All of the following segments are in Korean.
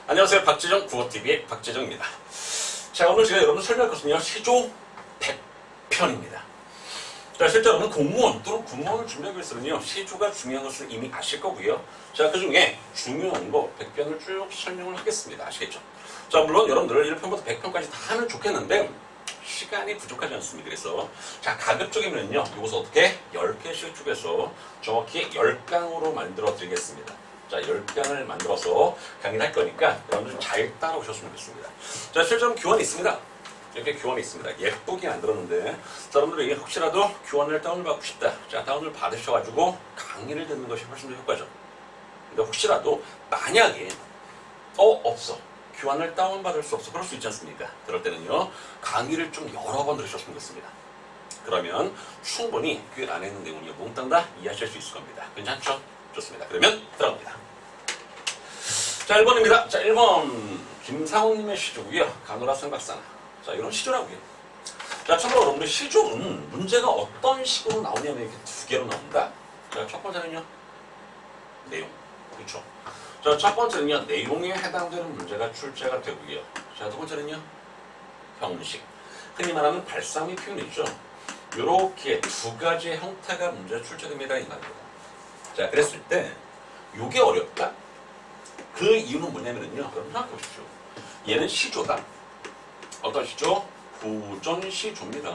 안녕하세요. 박재정 국어TV의 박재정입니다. 자, 오늘 제가 여러분 설명할 것은요, 시조 100편입니다. 자, 실제 여러분 공무원 또는 군무원을 준비하고 있으면요, 시조가 중요한 것을 이미 아실 거고요. 자, 그 중에 중요한 거 100편을 쭉 설명을 하겠습니다. 아시겠죠? 자, 물론 여러분들 1편부터 100편까지 다 하면 좋겠는데 시간이 부족하지 않습니다. 그래서 자, 가급적이면요, 이것을 어떻게 10개씩 쪼개서 정확히 10강으로 만들어 드리겠습니다. 자, 10강을 만들어서 강의를 할 거니까 여러분들 잘 따라오셨으면 좋겠습니다. 자, 실제로 교환이 있습니다. 이렇게 교환이 있습니다. 예쁘게 만들었는데, 자, 여러분들이 혹시라도 교환을 다운받고 싶다. 자, 다운을 받으셔가지고 강의를 듣는 것이 훨씬 더 효과죠. 근데 혹시라도 만약에 없어. 교환을 다운받을 수 없어. 그럴 수 있지 않습니까? 그럴 때는요, 강의를 좀 여러 번 들으셨으면 좋겠습니다. 그러면 충분히 그 안에 있는 내용을 몽땅 다 이해하실 수 있을 겁니다. 괜찮죠? 좋습니다. 그러면 들어갑니다. 자, 1번입니다. 자, 1번 김상훈님의 시조고요. 가노라 생각사나. 자, 이런 시조라고요. 자, 참고로 여러분들 시조는 문제가 어떤 식으로 나오냐면 이렇게 두 개로 나온다. 자, 첫 번째는요, 내용. 그렇죠. 자, 첫 번째는요, 내용에 해당되는 문제가 출제가 되고요. 자, 두 번째는요, 형식. 흔히 말하는 발상의 표현이죠. 이렇게 두 가지의 형태가 문제 출제됩니다. 이 말입니다. 자, 그랬을 때 이게 어렵다? 그 이유는 뭐냐면요, 여러분 생각해 보십시오. 얘는 시조다. 어떤 시조? 고전시조입니다.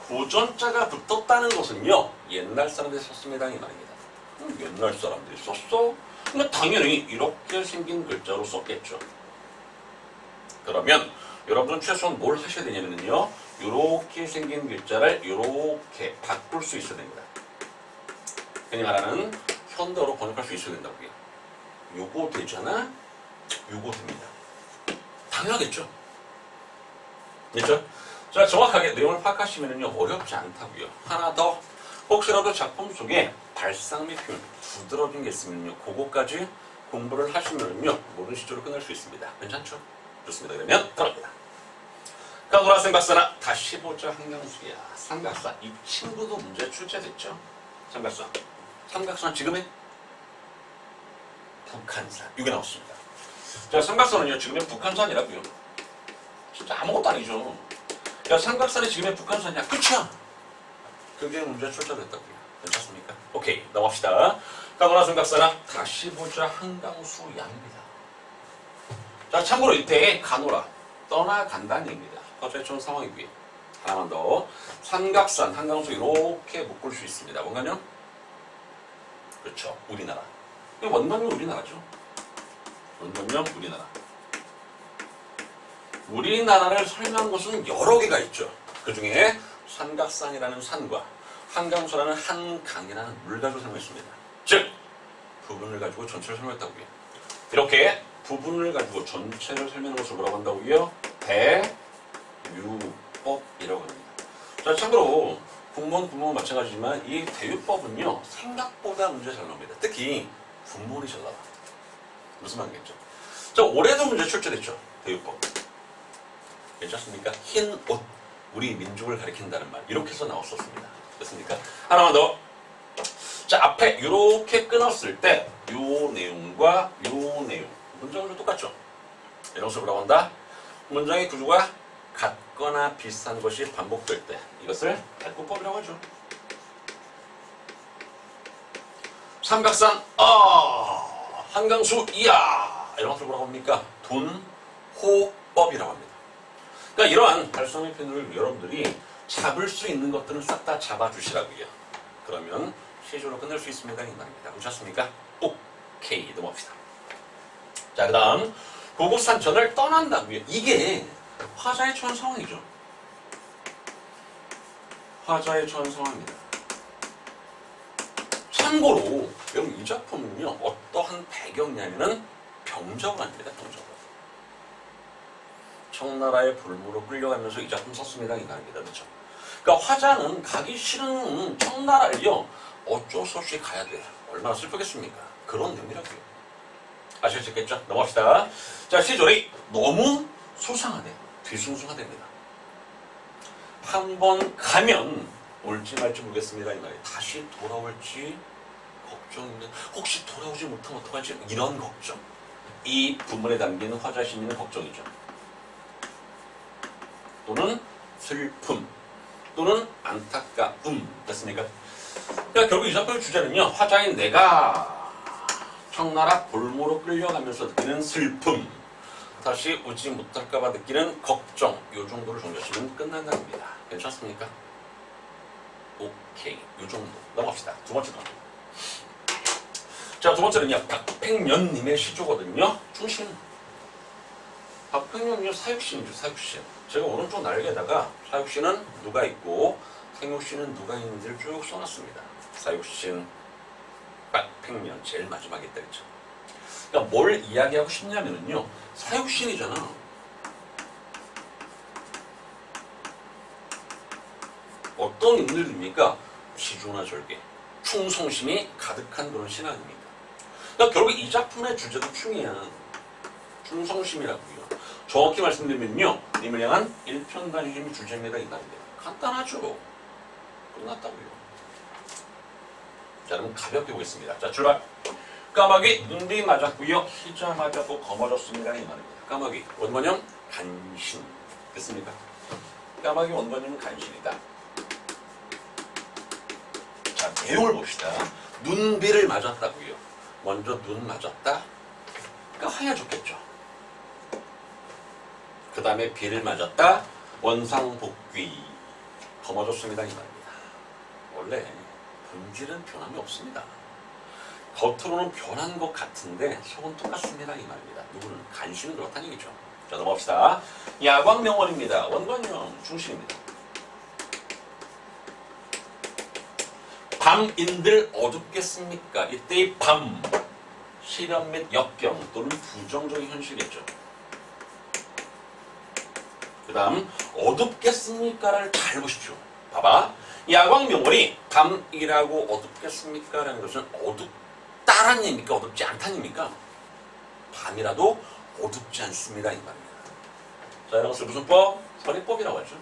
고전자가 붙었다는 것은요, 옛날 사람들이 썼습니다. 이 말입니다. 옛날 사람들이 썼어? 근데 당연히 이렇게 생긴 글자로 썼겠죠. 그러면 여러분은 최소한 뭘 하셔야 되냐면요, 이렇게 생긴 글자를 이렇게 바꿀 수 있어야 됩니다. 흔히 말하는 현대어로 번역할 수 있어야 된다고요. 요거 되잖아? 요거 됩니다. 당연하겠죠? 됐죠? 자, 정확하게 내용을 파악하시면요, 어렵지 않다고요. 하나 더, 혹시라도 작품 속에 발상 및 표현, 두드러진 게 있으면요, 그거까지 공부를 하시면요, 모든 시조를 끝낼 수 있습니다. 괜찮죠? 좋습니다. 그러면 들어갑니다. 가노라 생각사나 다시 보자 한강수야. 삼각사. 이 친구도 문제 출제됐죠? 삼각사. 삼각사는 지금의 북한산. 이게 나왔습니다. 자, 삼각사는요, 지금의 북한산이라고요. 진짜 아무것도 아니죠. 야, 삼각산이 지금의 북한산이야. 끝이야. 그게 문제 출제됐다고요. 괜찮습니까? 오케이, 넘어갑시다. 가노라 생각사나 다시 보자 한강수야입니다. 자, 참고로 이때 가노라 떠나간다는 얘기입니다. 화자의 상황이고요. 하나만 더. 삼각산, 한강수 이렇게 묶을 수 있습니다. 뭔가요? 그렇죠. 우리나라. 원본명 우리나라죠. 원본명 우리나라. 우리나라를 설명한 것은 여러 개가 있죠. 그 중에 삼각산이라는 산과 한강수라는 한강이라는 물 가지고 설명했습니다. 즉, 부분을 가지고 전체를 설명했다고요. 이렇게 부분을 가지고 전체를 설명하는 것을 뭐라고 한다고요? 대유법이라고 합니다. 자, 참고로 군무원 마찬가지지만 이 대유법은요, 생각보다 문제 잘 나옵니다. 특히 군무원이 잘 나와. 무슨 말이겠죠? 자, 올해도 문제 출제됐죠. 대유법. 괜찮습니까? 흰 옷, 우리 민족을 가리킨다는 말, 이렇게 해서 나왔었습니다. 됐습니까? 하나만 더. 자, 앞에 이렇게 끊었을 때 요 내용과 요 내용, 문장 구조 똑같죠? 이런 식으로 뭐라고 한다? 문장의 구조가 같거나 비슷한 것이 반복될 때 이것을 대꾸법이라고 하죠. 삼각산, 한강수, 이야, 이런 것을 뭐라고 합니까? 돈호법이라고 합니다. 그러니까 이러한 발상의 표현을 여러분들이 잡을 수 있는 것들은 싹 다 잡아주시라고요. 그러면 시조로 끝낼 수 있습니다. 이 말입니다. 괜찮습니까? 오케이, 넘어갑시다. 자, 그 다음 고국산천을 떠난다고요. 이게 화자에 처한 상황이죠. 화자에 처한 상황입니다. 참고로 여러분, 이 작품은요, 어떠한 배경이냐면은 병적을 합니다. 병적을. 청나라의 볼모로 끌려가면서 이 작품 썼습니다. 이 말입니다. 그렇죠? 그러니까 화자는 가기 싫은 청나라를요, 어쩔 수 없이 가야 돼. 얼마나 슬프겠습니까? 그런 내용이라고요. 아시겠죠? 넘어갑시다. 자, 시절이 너무 소상하대. 뒤숭숭하답니다. 한 번 가면 올지 말지 모르겠습니다. 이 말이 다시 돌아올지 걱정인데 혹시 돌아오지 못하면 어떡하지? 이런 걱정. 이 부문에 담긴 화자시민의 걱정이죠. 또는 슬픔, 또는 안타까움 됐습니까? 그러니까 결국 이 작품의 주제는요. 화자인 내가 청나라 볼모로 끌려가면서 느끼는 슬픔, 다시 오지 못할까봐 느끼는 걱정, 이 정도를 정리하시면 끝난다는 겁니다. 괜찮습니까? 오케이, 이 정도 넘어갑시다. 두 번째 건. 자, 두 번째는요. 박팽년님의 시조거든요. 충신. 박팽년은요 사육신이죠. 사육신. 제가 오른쪽 날개에다가 사육신은 누가 있고 생육신은 누가 있는지를 쭉 써놨습니다. 사육신 박팽년 제일 마지막에 있다 그랬죠. 그러니까 뭘 이야기하고 싶냐면요. 사육신이잖아. 어떤 인물입니까? 지조나 절개, 충성심이 가득한 그런 신 아닙니까? 그러니까 결국 이 작품의 주제도 충이야. 충성심이라고요. 정확히 말씀드리면요. 님을 향한 일편단심이 주제입니다. 이 말입니다. 간단하죠. 끝났다고요. 자, 그럼 가볍게 보겠습니다. 자, 출발. 까마귀 눈비 맞았고요. 희자 맞았고 거머졌습니다. 이 말입니다. 까마귀 원번형 간신 됐습니까? 까마귀 원번형은 간신이다. 자, 내용을 봅시다. 눈비를 맞았다고요. 먼저 눈 맞았다. 그러니까 하얘졌겠죠. 그 다음에 비를 맞았다. 원상복귀 거머졌습니다. 이 말입니다. 원래 본질은 변함이 없습니다. 겉으로는 변한 것 같은데 속은 똑같습니다. 이 말입니다. 누구는 간신은 그렇다는 얘기죠. 자, 넘어갑시다. 야광명월입니다. 원관형 중심입니다. 밤인들 어둡겠습니까? 이때의 밤, 실현 및 역경 또는 부정적인 현실이겠죠. 그 다음 어둡겠습니까를 잘 보십시오. 봐봐. 야광명월이 밤이라고 어둡겠습니까? 라는 것은 어둡다라는 얘기입니까? 어둡지 않다는 얘기입니까? 밤이라도 어둡지 않습니다. 이 말입니다. 자, 이런 것을 무슨 법? 서리법이라고 하죠.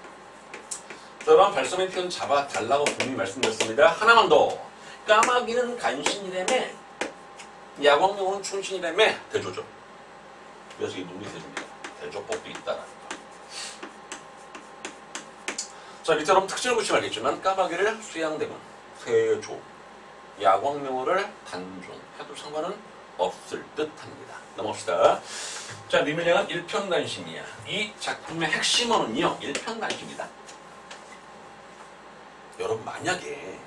자, 여러분 발성의 표현 잡아달라고 분명히 말씀드렸습니다. 하나만 더. 까마귀는 간신이라며 야광명월은 충신이라며 대조죠. 그래서 이 눈이 대조입니다. 대조법도 있다라는 거. 자, 밑에 여러분 특징을 보시면 알겠지만 까마귀를 수양대군, 세조, 야광명월을 단종 해도 상관은 없을 듯합니다. 넘어갑시다. 자, 님을 향한 일편단심이야. 이 작품의 핵심어는요, 일편단심이다. 여러분 만약에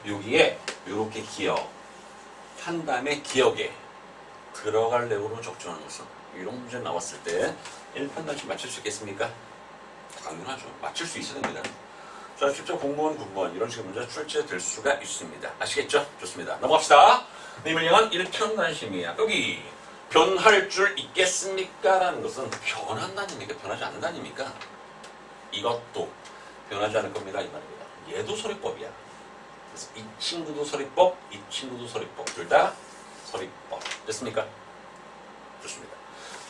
여기에 이렇게 기억, 한 다음에 기억에 들어갈 내용으로 적중하는 것은 이런 문제 나왔을 때 일편단심 맞출 수 있겠습니까? 당연하죠. 맞출 수 있어야 됩니다. 자, 실제 공무원, 군무원 이런 식의 문제 출제될 수가 있습니다. 아시겠죠? 좋습니다. 넘어갑시다. 님을 향한 일편단심이야. 여기 변할 줄 있겠습니까? 라는 것은 변한다는 얘기입니까? 변하지 않는다는 얘기입니까? 이것도 변하지 않을 겁니다. 이 말입니다. 얘도 서리법이야. 그래서 이 친구도 서리법, 이 친구도 서리법. 둘 다 서리법. 됐습니까? 좋습니다.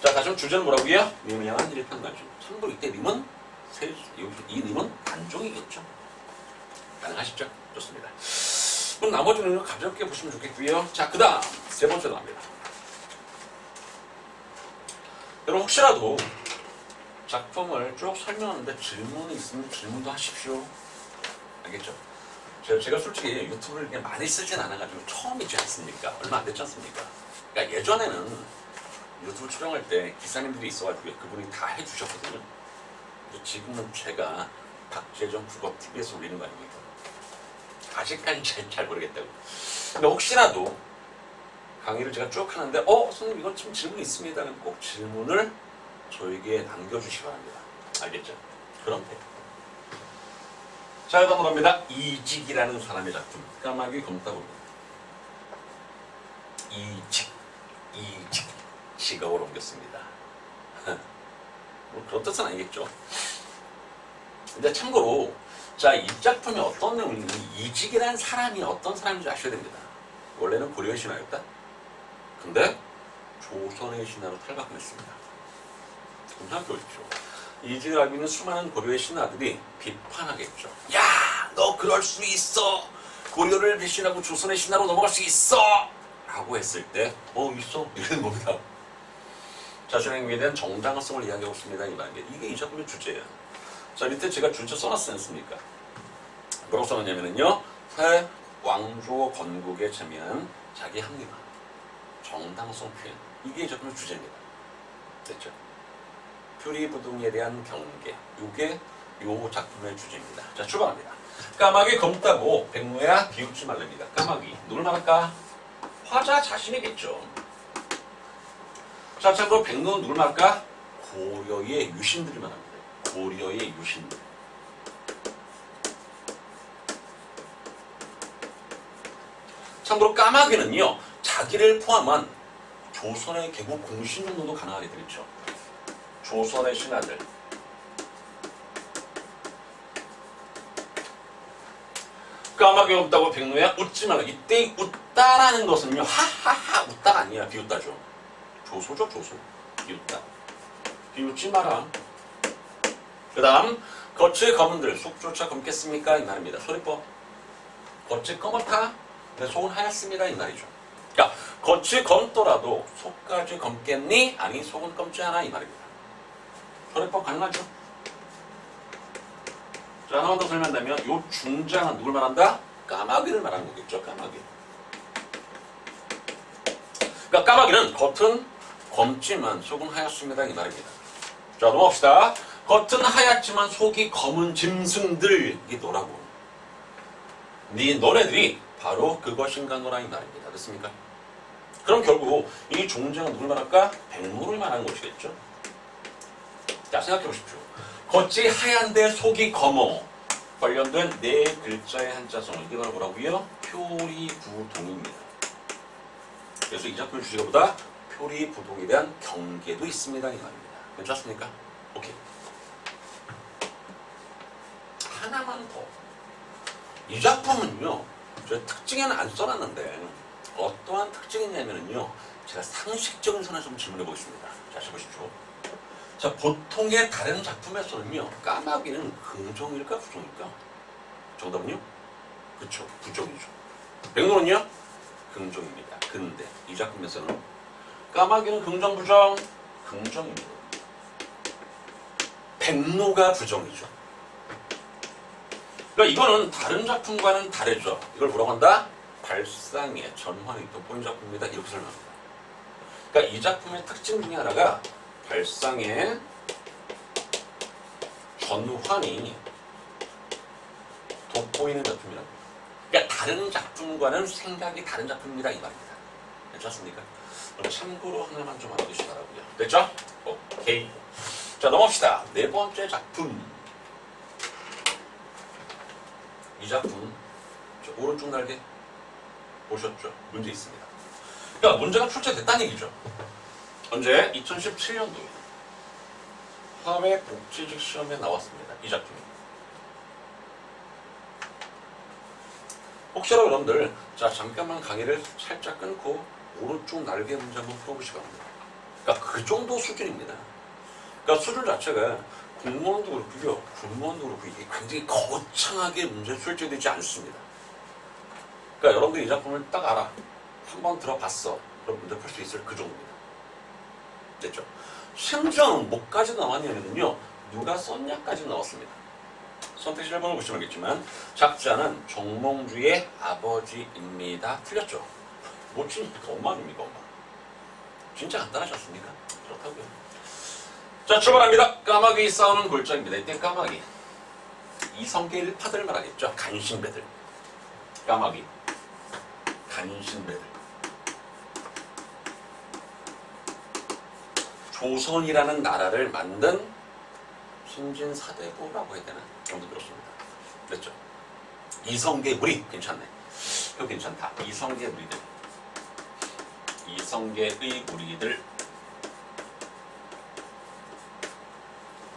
자, 다시 주제는 뭐라고요? 님을 향한 일편단심. 참고로 이때 님은 이 님은 단종이겠죠. 가능하시죠? 좋습니다. 그럼 나머지는 가볍게 보시면 좋겠고요. 자, 그 다음 세 번째 나옵니다. 여러분 혹시라도 작품을 쭉 설명하는데 질문이 있으면 질문도 하십시오. 알겠죠? 제가 솔직히 유튜브를 그렇게 많이 쓰진 않아가지고 처음이지 않습니까? 얼마 안 됐지 않습니까? 그러니까 예전에는 유튜브 촬영할 때 기사님들이 있어가지고 그분이 다 해주셨거든요. 지금은 제가 박재정 국어TV에서 올리는 거 아닙니까? 아직까지 잘 모르겠다고. 근데 혹시라도 강의를 제가 쭉 하는데 선생님 이건 좀 질문이 있습니다. 그럼 꼭 질문을 저에게 남겨주시기 바랍니다. 알겠죠? 그럼 돼요. 자, 넘어갑니다. 이직이라는 사람의 작품. 까마귀 검다구리. 이직. 직업을 옮겼습니다. 뭐 그런 뜻은 아니겠죠. 근데 참고로 자, 이 작품이 어떤 내용인지 이직이라는 사람이 어떤 사람인지 아셔야 됩니다. 원래는 고려의 신하였다. 근데 조선의 신하로 탈바꿈했습니다. 그럼 생각해 보십시오. 이직을 하고 있는 수많은 고려의 신하들이 비판하겠죠. 야, 너 그럴 수 있어. 고려를 배신하고 조선의 신하로 넘어갈 수 있어! 라고 했을 때 있어. 이러는 겁니다. 자신의 행위에 대한 정당성을 이야기하고 있습니다. 이 말입니다. 이게 이 작품의 주제예요. 자, 밑에 제가 주제 써놨지 않습니까? 뭐라고 써놨냐면요. 새 왕조 건국에 참여한 자기 합리화, 정당성 표현. 이게 이 작품의 주제입니다. 됐죠? 표리부동에 대한 경계. 이게 이 작품의 주제입니다. 자, 출발합니다. 까마귀 검다고 백로야 비웃지 말랍니다. 까마귀 누굴 말할까? 화자 자신이겠죠. 자, 참고로 백로는 누굴 말할까? 고려의 유신들을 말합니다. 고려의 유신들. 참고로 까마귀는요, 자기를 포함한 조선의 개국 공신 정도도 가능하게 되겠죠. 조선의 신하들. 까마귀 없다고 백로야 웃지 말라. 이때 웃다라는 것은요, 하하하 웃다가 아니야. 비웃다죠. 조소죠, 조소. 비웃다. 비웃지 마라. 그 다음, 겉이 검은들 속조차 검겠습니까? 이 말입니다. 소리법. 겉이 검었다? 내 속은 하얗습니다. 이 말이죠. 그러니까 겉이 검더라도 속까지 검겠니? 아니, 속은 검지 않아. 이 말입니다. 소리법 가능하죠? 자, 하나만 더 설명한다면 요 중장은 누굴 말한다? 까마귀를 말하는 거겠죠. 까마귀. 그러니까 까마귀는 겉은 검지만 속은 하얗습니다. 이 말입니다. 자, 넘어갑시다. 겉은 하얗지만 속이 검은 짐승들. 이게 너라고. 너네들이 바로 그것인가 너라 이 말입니다. 됐습니까? 그럼 결국 이 종장은 누굴 말할까? 백로를 말하는 것이겠죠. 자, 생각해 보십시오. 겉이 하얀데 속이 검어. 관련된 네 글자의 한자성. 이게 바로 뭐라고요? 표리부동입니다. 그래서 이 작품의 주제가 보다 표리부동에 대한 경계도 있습니다. 이 말입니다. 괜찮습니까? 오케이. 하나만 더. 이 작품은요, 저 특징에는 안 써놨는데 어떠한 특징이냐면요, 제가 상식적인 선에서 좀 질문해 보겠습니다. 자, 보십시오. 자, 보통의 다른 작품에서는요, 까마귀는 긍정일까 부정일까? 정답은요? 그쵸, 부정이죠. 백로는요? 긍정입니다. 근데 이 작품에서는 까마귀는 긍정, 부정? 긍정입니다. 백로가 부정이죠. 그러니까 이거는 다른 작품과는 다르죠. 이걸 뭐라고 한다? 발상의 전환이 돋보인 작품입니다. 이렇게 설명합니다. 그러니까 이 작품의 특징 중에 하나가 발상의 전환이 돋보이는 작품이라고. 그러니까 다른 작품과는 생각이 다른 작품입니다. 이 말입니다. 괜찮습니까? 그럼 참고로 하나만 좀 알아두시기 바라고요. 됐죠? 오케이. 자, 넘어갑시다. 네 번째 작품. 이 작품, 저 오른쪽 날개 보셨죠? 문제 있습니다. 그러니까 문제가 출제됐다는 얘기죠. 언제? 2017년도에 사회복지직 시험에 나왔습니다. 이 작품이. 혹시라도 여러분들, 자, 잠깐만 강의를 살짝 끊고 오른쪽 날개 문제 한번 풀어보시기 바랍니다. 그러니까 그 정도 수준입니다. 그러니까 수준 자체가 공무원도 그렇고요, 군무원도 그렇고 이게 굉장히 거창하게 문제 출제되지 않습니다. 그러니까 여러분들이 이 작품을 딱 알아. 한번 들어봤어. 그럼 문제 풀 수 있을 그 정도입니다. 됐죠? 심지어는 뭐까지 나왔냐면요, 누가 썼냐까지 나왔습니다. 선택지 1번을 보시면 알겠지만 작자는 정몽주의 아버지입니다. 틀렸죠? 뭐 진짜 엄마 아닙니까? 엄마. 진짜 간단하지 않습니까? 그렇다고요. 자, 출발합니다. 까마귀 싸우는 골짜기입니다. 이때 까마귀. 이성계 일파들 말하겠죠. 간신배들. 까마귀. 간신배들. 조선이라는 나라를 만든 신진사대부라고 해야 되나? 정도 그렇습니다. 그랬죠? 이성계 무리. 괜찮네. 이거 괜찮다. 이성계 무리들. 이성계의 무리들.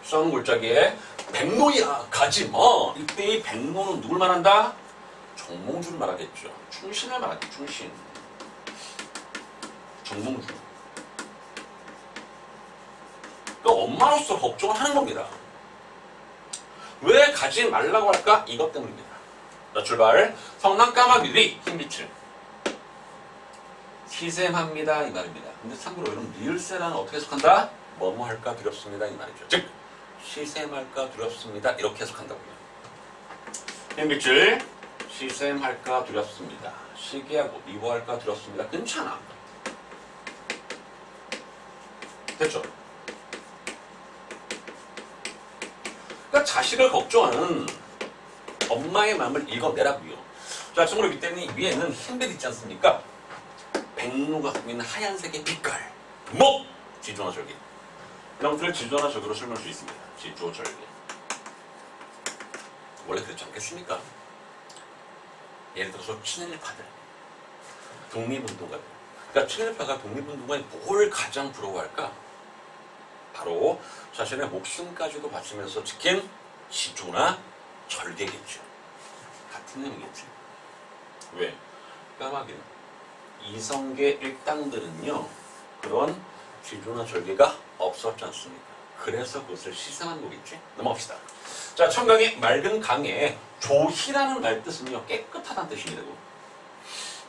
싸우는 골짜기에 백로야 가지마. 이때의 백로는 누굴 말한다? 정몽주를 말하겠죠. 충신을 말하겠죠. 충신. 정몽주. 그러니까 엄마로서 걱정을 하는 겁니다. 왜 가지 말라고 할까? 이것 때문입니다. 자, 출발. 성남 까마귀들이 흰빛을 시샘합니다 이 말입니다. 근데 참고로 여러분 리을세라는 어떻게 해석한다? 뭐뭐 할까 두렵습니다 이 말이죠. 즉 시샘할까 두렵습니다 이렇게 해석한다고요. 흰빛을 시샘할까 두렵습니다. 시기하고 미워할까 두렵습니다. 괜찮아. 됐죠? 그러니까 자식을 걱정하는 엄마의 마음을 읽어내라고요. 자, 참고로 위에는 흰빛 있지 않습니까? 백로가 갖고 있는 하얀색의 빛깔. 목! 지조나 절개. 이런 것들을 지조나 절개로 설명할 수 있습니다. 지조 절개. 원래 그렇지 않겠습니까? 예를 들어서 친일파들, 독립운동가들. 그러니까 친일파가 독립운동가에 뭘 가장 부러워할까? 바로 자신의 목숨까지도 바치면서 지킨 지조나 절개겠죠. 같은 의미겠죠. 왜? 까마귀는 이성계 일당들은요 그런 지조나 절개가 없었지 않습니까? 그래서 그것을 시샘한 거겠지? 넘어갑시다. 자, 청강의 맑은 강에 조희라는 말 뜻은요 깨끗하다는 뜻입니다.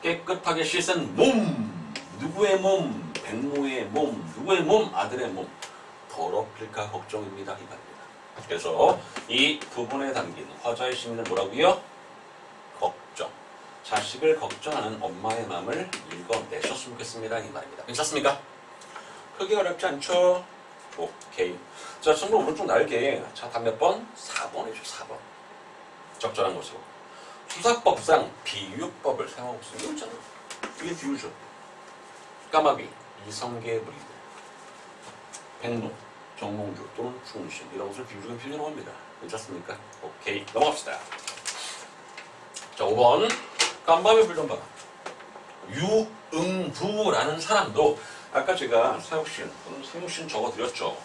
깨끗하게 씻은 몸, 누구의 몸, 백모의 몸, 누구의 몸, 아들의 몸 더럽힐까 걱정입니다 이 말입니다. 그래서 이 부분에 담긴 화자의 심리는 뭐라고요? 걱정. 자식을 걱정하는 엄마의 마음을 읽어내셨으면 좋겠습니다 이 말입니다. 괜찮습니까? 크게 어렵지 않죠? 오케이. 자, 참고로 오른쪽 날개. 자, 다음 몇 번? 4번이죠. 4번. 적절한 것으로. 수사법상 비유법을 사용하고 있습니다. 이거 있잖아. 이게 비유죠. 까마귀, 이성계 무리들, 백로, 정몽주 또는 충신 이런 것을 비유적인 표현이라고 합니다. 괜찮습니까? 오케이. 넘어갑시다. 자, 5번. 깜밤에 불던 바람. 유응부라는 사람도 아까 제가 사육신 또는 생육신 적어드렸죠.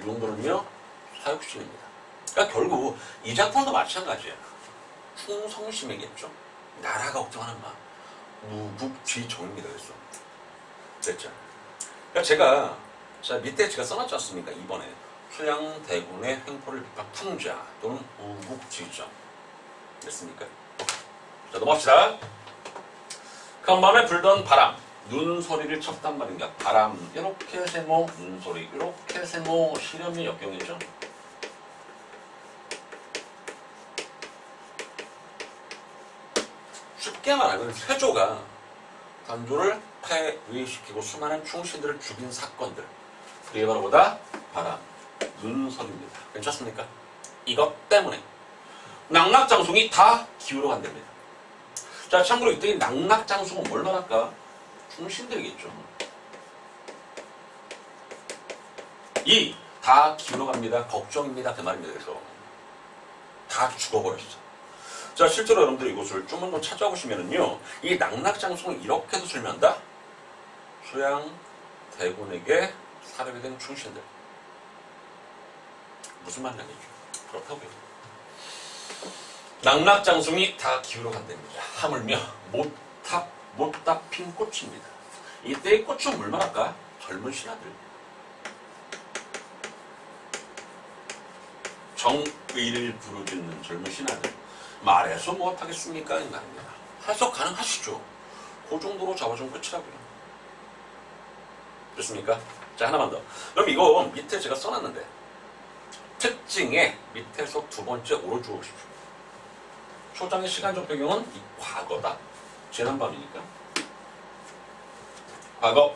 유응부는요 사육신입니다. 그러니까 결국 이 작품도 마찬가지예요. 충성심이겠죠. 나라 걱정하는 마음. 무국쥐정입니다. 그래서 됐죠. 그러니까 제가 밑에 제가 써놨지 않습니까? 이번에 수양대군의 횡포를 비판 풍자 또는 우국쥐정 됐습니까? 자, 넘어갑시다. 간밤에 불던 바람, 눈소리를 쳤단 말인가. 바람, 이렇게 세모, 눈소리, 이렇게 세모, 실험의 역경이죠. 쉽게 말하면 세조가 단조를 폐위시키고 수많은 충신들을 죽인 사건들. 그게 바로 뭐다? 바람, 눈소리입니다. 괜찮습니까? 이것 때문에 낙낙장송이 다 기울어 간답니다. 자, 참고로 이때 이 낙낙장송은 뭘 말할까? 충신들이겠죠. 이 다 기울어 갑니다. 걱정입니다. 그 말입니다. 그래서 다 죽어버렸어. 자, 실제로 여러분들 이곳을 좀만 더 찾아보시면은요, 이 낙낙장송을 이렇게도 설명한다. 수양 대군에게 살해가 된 충신들. 무슨 말이냐면요. 그렇다고요. 낙낙장송이 다 기울어 간답니다. 하물며 못다 핀 꽃입니다. 이때의 꽃은 뭘 말할까? 젊은 신하들. 정의를 부르짖는 젊은 신하들. 말해서 무엇하겠습니까? 이 말입니다. 해석 가능하시죠? 그 정도로 잡아주면 끝이라고요. 됐습니까? 자, 하나만 더. 그럼 이거 밑에 제가 써놨는데 특징에 밑에서 두 번째 오른쪽으로 오십시오. 초장의 시간적 배경은 이 과거다. 지난밤이니까. 과거.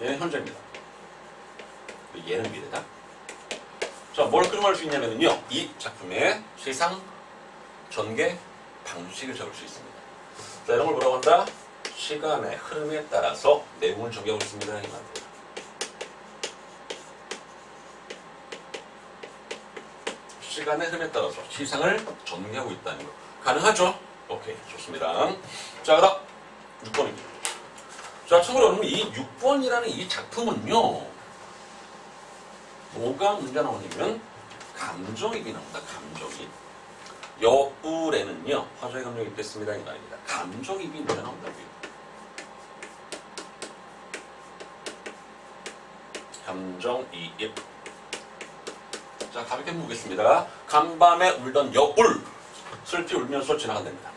얘는 현재입니다. 얘는 미래다. 자, 뭘 그림할 수 있냐면요. 이 작품의 시상 전개 방식을 적을 수 있습니다. 자, 이런 걸 뭐라고 한다? 시간의 흐름에 따라서 내용을 전개하고 있습니다. 이 말입니다. 시간의 흐름에 따라서 시상을 전개하고 있다는 거. 가능하죠? 오케이, 좋습니다. 자, 그다음 6번입니다. 자, 참고로 여러분 이 6번이라는 이 작품은요. 뭐가 문제 나오냐면 감정입이 나온다. 감정입. 여울에는요. 화자의 감정이 있겠습니다. 이 말입니다. 감정입이 문제 나온다고요. 감정이입. 자, 가볍게 보겠습니다. 간밤에 울던 여울, 슬피 울면서 지나간답니다.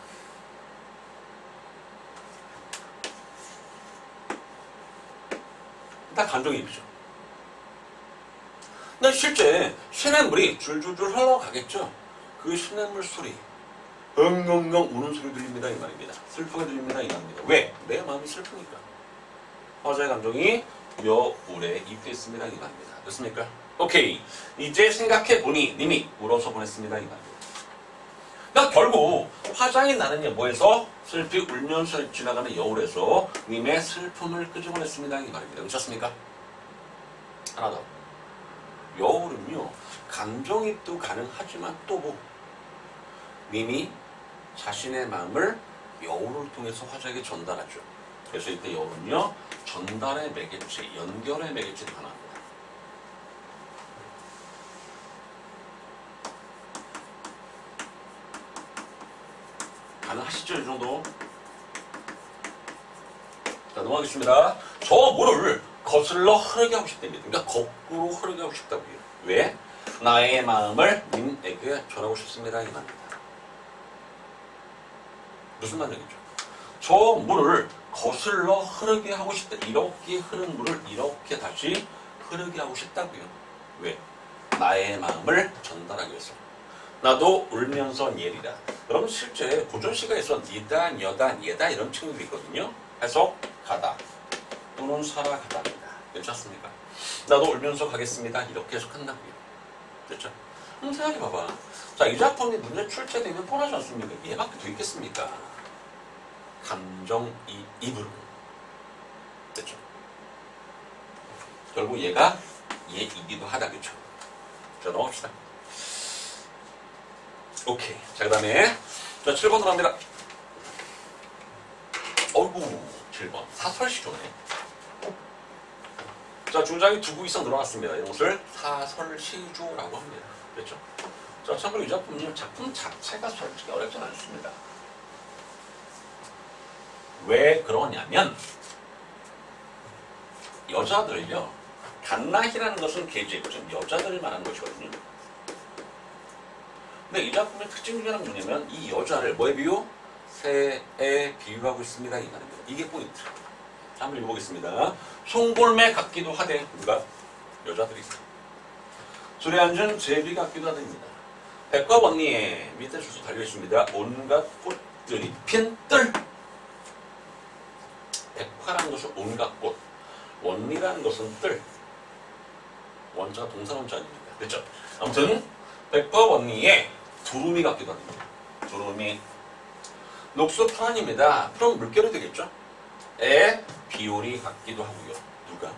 다 감정이입이죠. 근데 실제 시냇물이 줄줄줄 흘러가겠죠. 그 시냇물 소리, 엉엉엉 우는 소리 들립니다 이 말입니다. 슬프게 들립니다 이 말입니다. 왜? 내 마음이 슬프니까. 화자의 감정이 여울에 입혀있습니다 이 말입니다. 됐습니까? 오케이. 이제 생각해보니 님이 울어서 보냈습니다 이 말입니다. 그러니까 결국 화자인 나는요 뭐에서 슬피 울면서 지나가는 여울에서 님의 슬픔을 끄집어냈습니다 이 말입니다. 그렇습니까? 하나 더. 여울은요 감정입도 가능하지만 또 뭐 님이 자신의 마음을 여울을 통해서 화자에게 전달하죠. 그래서 이때 여울은요 전달의 매개체, 연결의 매개체로 하나입니다. 가능하시죠? 이 정도? 자, 넘어가겠습니다. 저 물을 거슬러 흐르게 하고 싶답니다. 그러니까 거꾸로 흐르게 하고 싶다고요. 왜? 나의 마음을 님에게 전하고 싶습니다. 이 말입니다. 무슨 말이겠죠? 저 물을 거슬러 흐르게 하고 싶다. 이렇게 흐른 물을 이렇게 다시 흐르게 하고 싶다고요. 왜? 나의 마음을 전달하기 위해서. 나도 울면서 예리라. 여러분 실제 고전시가에서 니다, 여다, 예다 이런 친구들이 있거든요. 해석 가다 또는 살아가다입니다. 괜찮습니까? 나도 울면서 가겠습니다. 이렇게 해석한다고요. 됐죠? 생각해봐봐. 자, 이 작품이 문제 출제되면 뻔하지 않습니까? 얘밖에 더 있겠습니까? 감정이입으로. 됐죠? 결국 얘가 얘이기도 하다. 그쵸? 자, 넘어갑시다. 오케이. 자, 그 다음에 자 7번 들어갑니다. 어이구 7번 사설시조네. 자, 중장이 2구 이상 늘어났습니다. 이런 것을 사설시조라고 합니다. 그렇죠? 자, 참고로 이 작품 자체가 솔직히 어렵지 않습니다. 왜 그러냐면 여자들요 갓나희라는 것은 계지고 좀 여자들을 말하는 것이거든요. 근데 이 작품의 특징 중에 하나는 뭐냐면 이 여자를 뭐에 비유? 새에 비유하고 있습니다. 이 말입니다. 이게 포인트. 한번 읽어보겠습니다. 송골매 같기도 하되 누가? 여자들이 있어. 술에 앉은 제비 같기도 하답니다. 백과 언니의 밑에 주소 달려있습니다. 온갖 꽃들이 핀 뜰. 백화라는 것은 온갖 꽃, 원리라는 것은 뜰. 원자가 동사원자 아닙니까? 그렇죠? 아무튼 백과 원리의 두루미 같기도 합니다. 두루미. 녹수 프란입니다. 그럼 물결이 되겠죠? 에 비오리 같기도 하고요. 누가?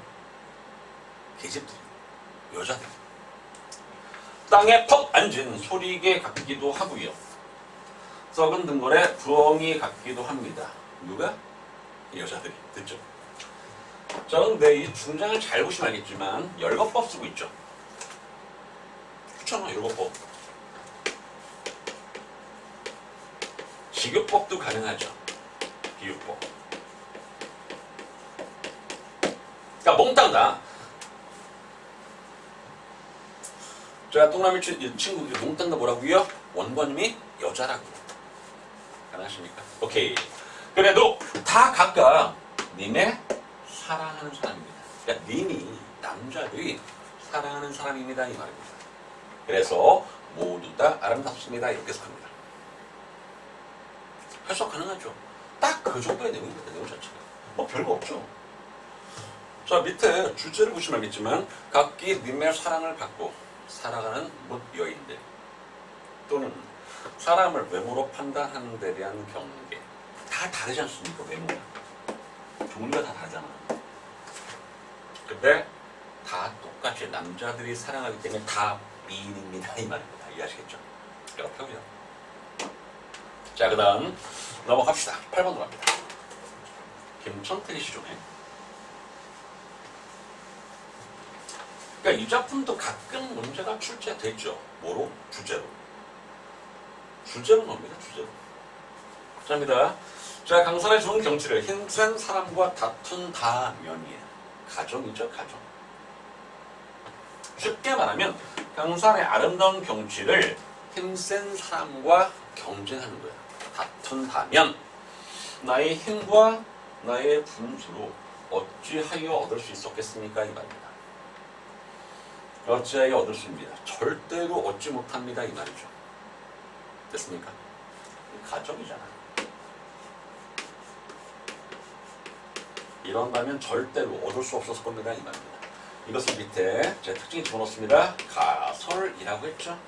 계집들, 여자들. 땅에 퍽 앉은 소리개 같기도 하고요. 썩은 등골에 부엉이 같기도 합니다. 누가? 여자들이. 됐죠? 자, 근데 이 중장을 잘 보시면 알겠지만 열거법 쓰고 있죠? 그렇잖아, 열거법. 직유법도 가능하죠. 비유법. 그러니까 몽땅 다. 제가 동남이 친구들이 몽땅 다 뭐라고요? 원고님이 여자라고요. 가능하십니까? 오케이. 그래도 다 각각 님의 사랑하는 사람입니다. 그러니까 님이 남자들이 사랑하는 사람입니다 이 말입니다. 그래서 모두 다 아름답습니다 이렇게 해석합니다. 해석 가능하죠. 딱 그 정도의 내용입니다. 내용 자체가 뭐 별거 없죠. 자, 밑에 주제를 보시면 알겠지만 각기 님의 사랑을 받고 살아가는 못 여인들 또는 사람을 외모로 판단하는 데 대한 경계. 다 다르지 않습니까? 외모가 종류가 다 다르잖아. 근데 다 똑같이 남자들이 사랑하기 때문에 다 미인입니다 이 말입니다. 이해하시겠죠? 이렇게 하고요. 자, 그 다음 넘어갑시다. 8번으로 갑니다. 김천태리 시조네. 그러니까 이 작품도 가끔 문제가 출제됐죠. 뭐로? 주제로. 주제로 나옵니다. 주제로. 자입니다. 자, 강산의 좋은 경치를 힘센 사람과 다툰 다면이에요. 가정이죠, 가정. 쉽게 말하면 평산의 아름다운 경치를 힘센 사람과 경쟁하는 거야. 다툰다면 나의 힘과 나의 분수로 어찌하여 얻을 수 있었겠습니까? 이 말입니다. 어찌하여 얻을 수 있습니다. 절대로 얻지 못합니다. 이 말이죠. 됐습니까? 가정이잖아. 이런다면 절대로 얻을 수 없었을 겁니다. 이 말입니다. 이것을 밑에 제 특징이 집어넣습니다. 가설이라고 했죠.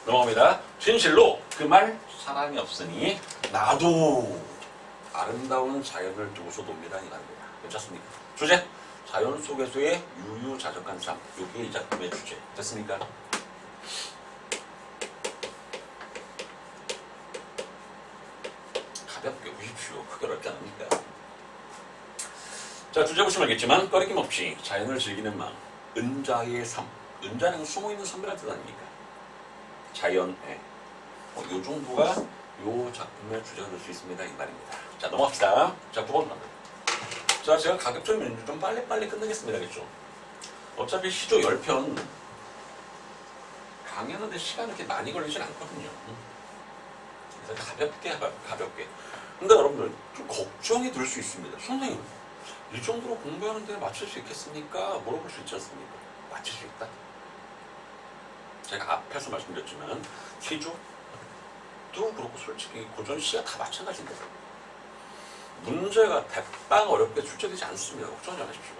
넘어갑니다. 진실로 그 말 사람이 없으니 나도 아름다운 자연을 두고서 놉니다. 이 말입니다. 괜찮습니까? 주제 자연 속에서의 유유자적한 삶. 이게 이 작품의 주제. 됐습니까? 가볍게 보십시오. 크게 어렵지 않으니까. 자, 주제 보시면 알겠지만 꺼리낌 없이 자연을 즐기는 마음. 은자의 삶. 은자는 숨어있는 선비란 뜻 아닙니까? 자연의. 요 정도가 요 작품의 주제가 될 수 있습니다. 이 말입니다. 자, 넘어갑시다. 자, 9번 갑니다. 자, 제가 가급적이면 좀 빨리빨리 끝내겠습니다. 그렇죠? 어차피 시조 10편 강의하는데 시간이 그렇게 많이 걸리진 않거든요. 그래서 가볍게. 근데 여러분들 좀 걱정이 들 수 있습니다. 선생님, 이 정도로 공부하는데 맞출 수 있겠습니까? 물어볼 수 있지 않습니까? 맞출 수 있다. 제가 앞에서 말씀드렸지만 시조도 그렇고 솔직히 고전 시가 다 마찬가지인데 문제가 대빵 어렵게 출제되지 않습니다. 걱정하지 마십시오.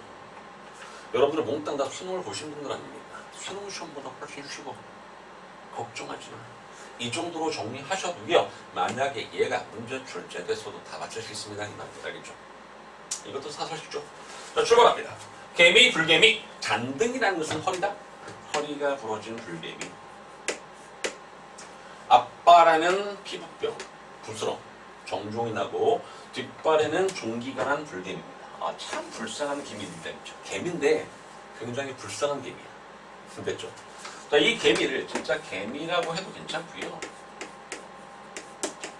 여러분들 몽땅 다 수능을 보신 분들 아닙니까? 수능 시험보다 훨씬 쉬워. 걱정하지 마. 이 정도로 정리하셔도요. 만약에 얘가 문제 출제돼서도 다 맞출 수 있습니다. 이 말입니다. 알겠죠? 이것도 사설시죠. 자, 출발합니다. 개미, 불개미, 잔등이라는 것은 허리다. 허리가 부러진 불개미. 앞발에는 피부병, 부스럼, 정종이 나고 뒷발에는 종기가 난 불개미입니다. 아, 참 불쌍한 개미인데, 개미인데 굉장히 불쌍한 개미야. 됐죠? 자, 이 개미를 진짜 개미라고 해도 괜찮고요.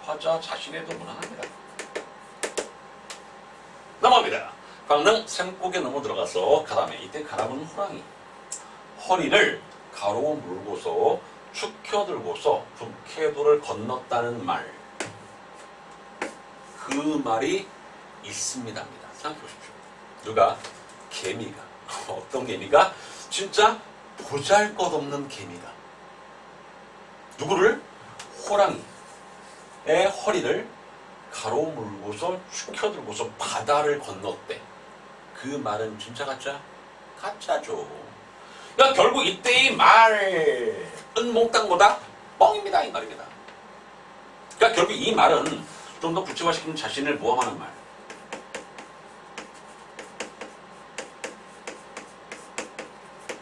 화자 자신에도 무난합니다. 넘어갑니다. 강릉 샘곡에 넘어 들어가서 가람에, 이때 가람은 호랑이. 허리를 가로 물고서 축혀들고서 북해도를 건넜다는 말. 그 말이 있습니다입니다. 생각해 보십시오. 누가? 개미가. 어떤 개미가? 진짜 보잘것없는 개미가. 누구를? 호랑이의 허리를 가로 물고서 축혀들고서 바다를 건넜대. 그 말은 진짜 가짜? 가짜죠. 그러니까 결국 이때의 말은 몽땅보다 뻥입니다. 이 말입니다. 그러니까 결국 이 말은 좀 더 구체화시키는 자신을 모함하는 말.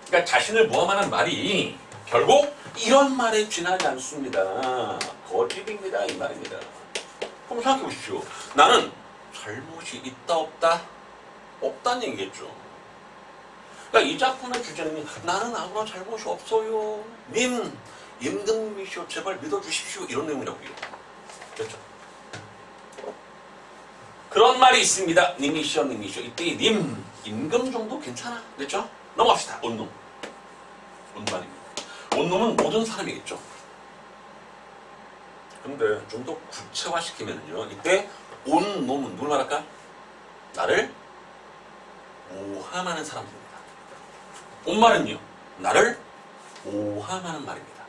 그러니까 자신을 모함하는 말이 결국 이런 말에 지나지 않습니다. 거짓입니다. 이 말입니다. 한번 생각해 보십시오. 나는 잘못이 있다 없다? 없다는 얘기겠죠. 그러니까 이 작품의 주제는 나는 아무런 잘못이 없어요. 님, 임금님이시오. 제발 믿어주십시오. 이런 내용이라고요. 그렇죠? 그런 말이 있습니다. 님이시오, 님이시오. 이때 님, 임금 정도 괜찮아. 됐죠? 넘어갑시다. 온놈. 온말입니다. 온놈은 모든 사람이겠죠. 근데 좀 더 구체화시키면요. 이때 온놈은 누굴 말할까? 나를 모함하는 사람들입니다. 온말은요. 나를 모함하는 말입니다.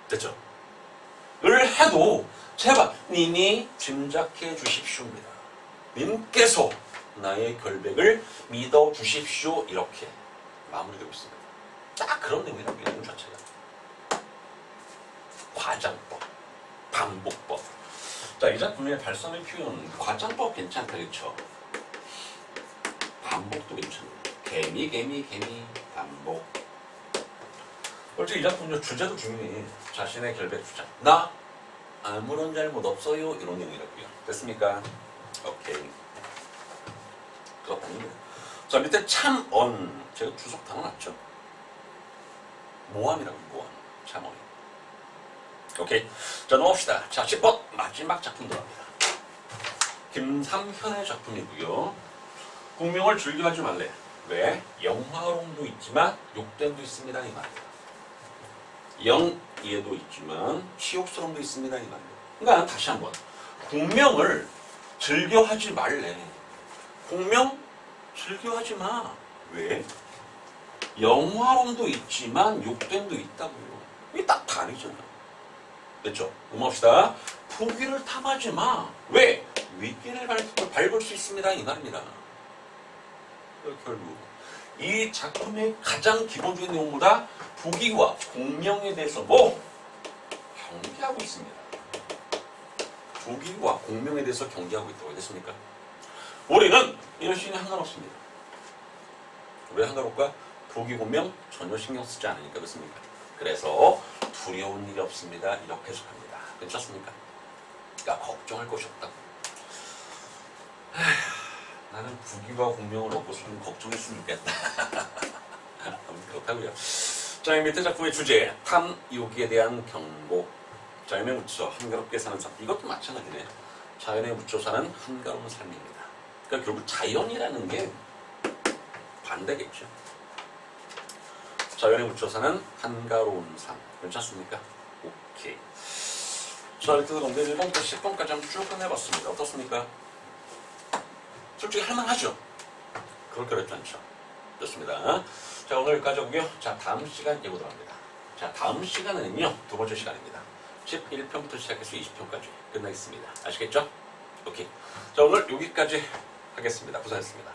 됐죠? 을 해도 제발 님이 짐작해 주십시오입니다. 님께서 나의 결백을 믿어 주십시오. 이렇게 마무리되고 있습니다. 딱 그런 내용이라고 내용 자체가. 과장법, 반복법. 자, 이 작품의 발성의 표현, 과장법 괜찮다, 그렇죠? 반복도 괜찮아요. 개미, 반복. 솔직히 이 작품의 주제도 중요해. 자신의 결백 주장. 나 아무런 잘못 없어요. 이런 내용이라고요. 됐습니까? 오케이. 그렇답니다. 자, 밑에 참언. 제가 주석 달아놨죠? 모함이라고, 모함. 참언. 오케이. 자, 넘어갑시다. 자, 10번. 마지막 작품 들어갑니다. 김삼현의 작품이고요. 국명을 즐겨하지 말래. 왜? 영화롱도 있지만 욕됨도 있습니다. 이 말이에요. 영예도 있지만 치욕스러움도 있습니다. 이 말이에요. 그러니까 다시 한번 공명을 즐겨하지 말래. 공명 즐겨하지 마. 왜? 영화로움도 있지만 욕됨도 있다고요. 이게 딱 다르잖아. 됐죠? 넘어갑시다. 포기를 탐하지 마. 왜? 위기를 밟을 수 있습니다. 이 말입니다. 결국 이 작품의 가장 기본적인 내용보다 부귀와 공명에 대해서 경계하고 있습니다. 부귀와 공명에 대해서 경계하고 있다고 됐습니까? 우리는 이런 시인이 한가롭습니다. 왜 한가롭까? 부귀 공명 전혀 신경 쓰지 않으니까 그렇습니까? 그래서 두려운 일이 없습니다. 이렇게 해석합니다. 괜찮습니까? 그러니까 걱정할 것이 없다고. 나는 부귀와 공명을 얻고서는 걱정했으면 좋겠다. 그렇다고요. 자, 이 밑에 작품의 주제 탐욕에 대한 경고. 자연에 묻혀 한가롭게 사는 삶. 이것도 마찬가지네. 자연에 묻혀 사는 한가로운 삶입니다. 그러니까 결국 자연이라는 게 반대겠죠. 자연에 묻혀 사는 한가로운 삶. 괜찮습니까? 오케이. 자, 이렇게 공대 1번부터 10번까지 한번 쭉 끝내봤습니다. 어떻습니까? 솔직히 할만하죠? 그렇게 어렵지 않죠? 좋습니다. 자, 오늘 여기까지 하고요. 자, 다음 시간 예고도 합니다. 자, 다음 시간은요, 두 번째 시간입니다. 11편부터 시작해서 20편까지 끝나겠습니다. 아시겠죠? 오케이. 자, 오늘 여기까지 하겠습니다. 고생했습니다.